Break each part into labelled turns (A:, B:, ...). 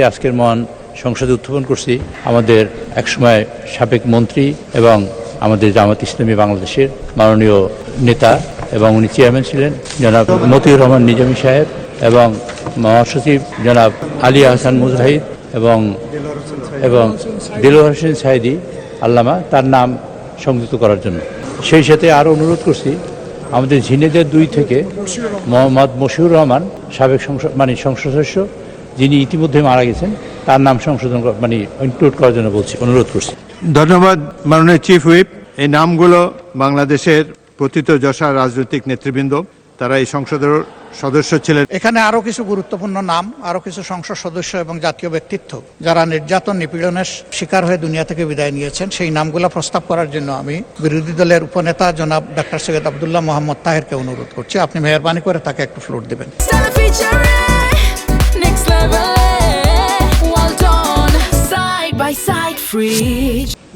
A: আজকের মহান সংসদে উত্থাপন করছি আমাদের একসময় সাবেক মন্ত্রী এবং আমাদের জামাত ইসলামী বাংলাদেশের মাননীয় নেতা এবং উনি চেয়ারম্যান ছিলেন জনাব মতিউর রহমান নিজামী সাহেব এবং মহাসচিব জনাব আলী আহসান মুজাহিদ এবং দিলওয়ার হোসেন সাইদি আল্লামা তার নাম সংযুক্ত করার জন্য। সেই সাথে আরও অনুরোধ করছি আমাদের ঝিনেদের 2 থেকে মোহাম্মদ মশিউর রহমান সাবেক সংসদ সদস্য যিনি ইতিমধ্যে মারা গেছেন তার নাম সংশোধন ইনক্লুড করার জন্য অনুরোধ করছি।
B: ধন্যবাদ মাননীয় চিফ হুইপ। এই নামগুলো বাংলাদেশের প্রথিতযশা রাজনৈতিক নেতৃবৃন্দ, তারা এই সংসদের সদস্য ছিলেন।
C: এখানে আরো কিছু গুরুত্বপূর্ণ নাম, আরো কিছু সংসদ সদস্য এবং জাতীয় ব্যক্তিত্ব যারা নির্যাতন নিপীড়নের শিকার হয়ে দুনিয়া থেকে বিদায় নিয়েছেন, সেই নামগুলো প্রস্তাব করার জন্য আমি বিরোধী দলের উপনেতা জনাব ডক্টর সৈয়দ আব্দুল্লাহ মোহাম্মদ তাহেরকে অনুরোধ করছি, আপনি মেহরবানি করে তাকে একটু ফ্লোর দেবেন।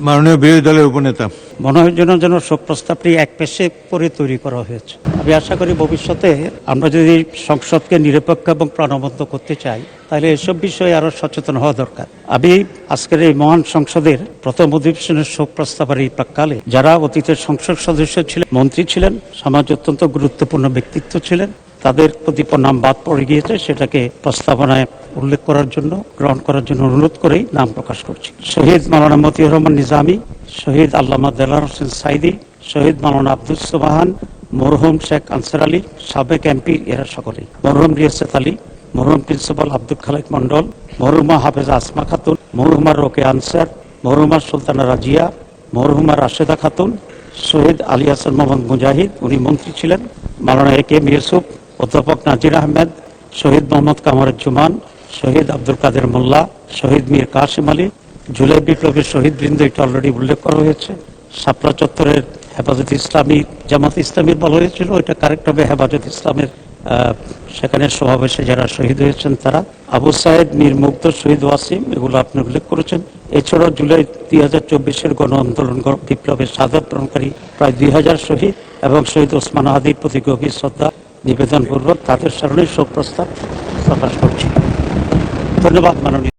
B: মাননীয় বিরোধী দলের উপনেতা,
D: মনে হয় যেন শোক প্রস্তাবটি এক পেশে করে তৈরি করা হয়েছে। আমি আশা করি ভবিষ্যতে আমরা যদি সংসদকে নিরপেক্ষ এবং প্রাণবন্ত করতে চাই তাহলে এসব বিষয়ে আরো সচেতন হওয়া দরকার। আমি আজকের এই মহান সংসদের প্রথম অধিবেশনের শোক প্রস্তাবের এই প্রাক্কালে যারা অতীতের সংসদ সদস্য ছিলেন, মন্ত্রী ছিলেন, সমাজে অত্যন্ত গুরুত্বপূর্ণ ব্যক্তিত্ব ছিলেন, তাদের প্রতি নাম বাদ পড়ে গিয়েছে, সেটাকে প্রস্তাবনায় উল্লেখ করার জন্য, গ্রহণ করার জন্য অনুরোধ করেই নাম প্রকাশ করছি। শহীদ মাওলানা মতিউর রহমান নিজামী, শহীদ আল্লামা দেলোয়ার হোসেন সাইদি, শহীদ মাওলানা আব্দুস সুবহান, মরহুম শেখ আনসার আলী, সাবেক এমপি, এরা সকলেই, মরহুম রিয়াসত আলী, মরহুম প্রিন্সিপাল আব্দুল খালেক মন্ডল, মরহুমা হাফেজা আসমা খাতুন, মরহুমা রোকে আনসার, মরহুমা সুলতানা রাজিয়া, মরহুমা রাশেদা খাতুন, শহীদ আলী হাসান মোহাম্মদ মুজাহিদ, উনি মন্ত্রী ছিলেন, মাওলানা এ.কে.এম. ইউসুফ, অধ্যাপক নাজির আহমেদ, শহীদ মোহাম্মদ কামারুজ্জামান, শহীদ আব্দুল কাদের মোল্লা, শহীদ মীর কাসিম আলী, জুলাই বিপ্লবের শহীদ বৃন্দ, এটা অলরেডি উল্লেখ করা হয়েছে। শাপলা চত্বরের হেফাজত ইসলামী, জামাত ইসলামীর বলা হয়েছিল, এটা কারেক্ট হবে হেফাজত ইসলামের, সেখানে সমাবেশে যারা শহীদ হয়েছেন তারা, আবু সাইদ, মীর মুগ্ধ, শহীদ ওয়াসিম, এগুলো আপনি উল্লেখ করেছেন। এছাড়াও জুলাই 2024-এর গণ আন্দোলন বিপ্লবের শাহাদাত বরণকারী প্রায় 2000 শহীদ এবং শহীদ ওসমান হাদির প্রতি গভীর শ্রদ্ধা নিবেদনপূর্বক তাদের স্মরণে শোক প্রস্তাব প্রকাশ করছি। ধন্যবাদ মাননীয়